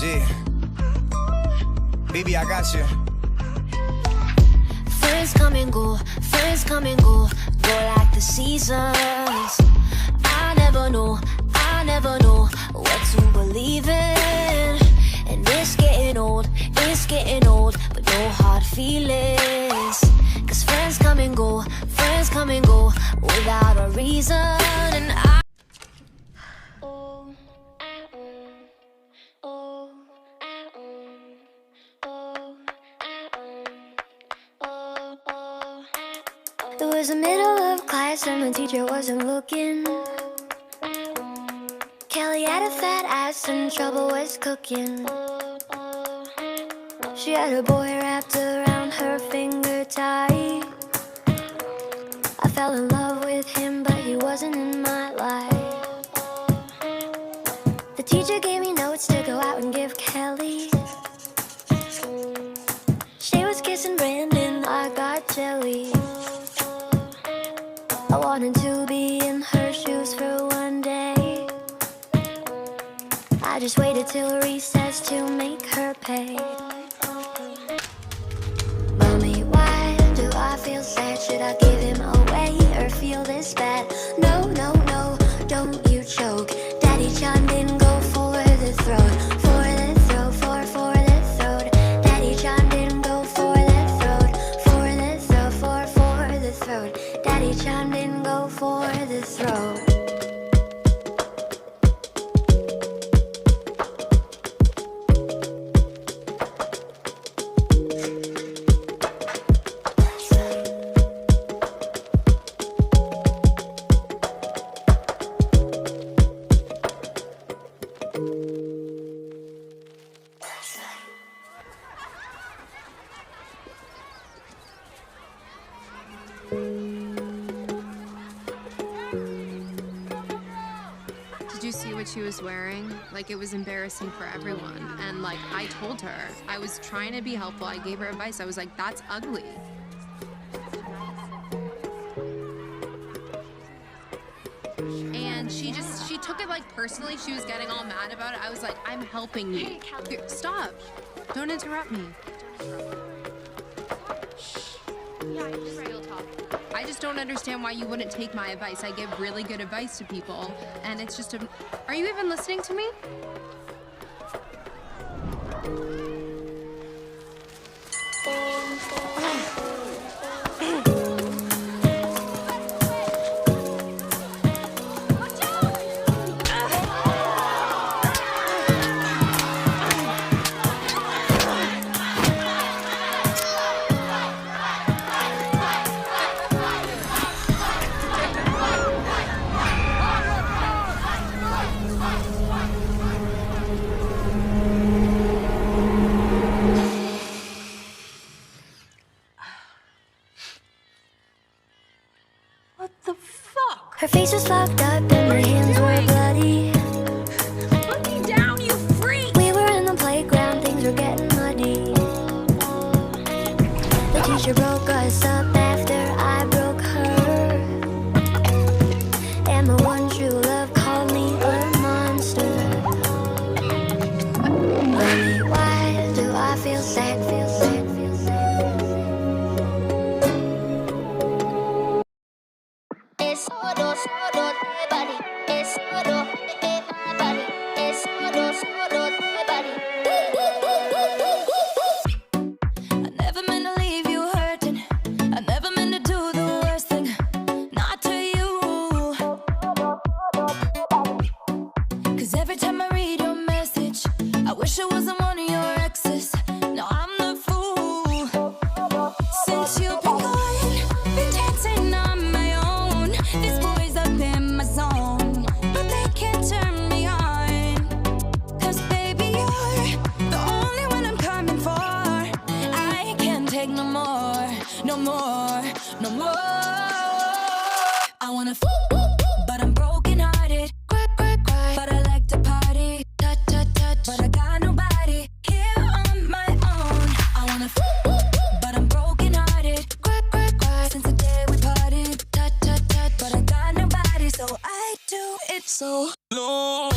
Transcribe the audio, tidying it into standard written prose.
Shit. Baby, I got you. Friends come and go, friends come and go like the seasons. I never know what to believe in. And it's getting old, but no hard feelings. Cause friends come and go without a reason. And I It was the middle of class and the teacher wasn't looking. Kelly had a fat ass and trouble was cooking. She had a boy wrapped around her finger tight. I fell in love with him, but he wasn't in my life. The teacher gave me notes to go out and give Kelly. She was kissing Brandon, I got jelly. I wanted to be in her shoes for one day. I just waited till recess to make her pay. Mommy, why do I feel sad? Should I give him away or feel this bad? No, no, no, don't you choke. Daddy chimed in, go for the throat. For the throat, for the throat. Daddy chimed in, go for the throat. For the throat, for the throat. Daddy chimed in, go for the throat. Did you see what she was wearing? Like, it was embarrassing for everyone. And like, I told her, I was trying to be helpful. I gave her advice. I was like, that's ugly. And she took it like personally. She was getting all mad about it. I was like, I'm helping you. Here, stop. Don't interrupt me. I just don't understand why you wouldn't take my advice. I give really good advice to people, and it's just a... Are you even listening to me? What the fuck? Her face was fucked up and her hands were bloody. Put me down, you freak! We were in the playground, things were getting muddy. The teacher broke us up after I broke her. And my one true love called me a monster. Mommy, why do I feel sad, feel sad, feel sad? I never meant to leave you hurting. I never meant to do the worst thing. Not to you. 'Cause every time I read your message, I wish I wasn't one of your exes. Now I'm the fool. Since you've been gone, been dancing on my own. These boys up in my zone, but they can't turn me on. 'Cause baby, you're the only one I'm coming for. I can't take no more, no more, no more. I wanna but I'm broken hearted. But I like to party, touch, touch, touch. But I got nobody here on my own. I wanna but I'm broken hearted. Since the day we parted, touch, touch, touch. But I got nobody, so I do it so low.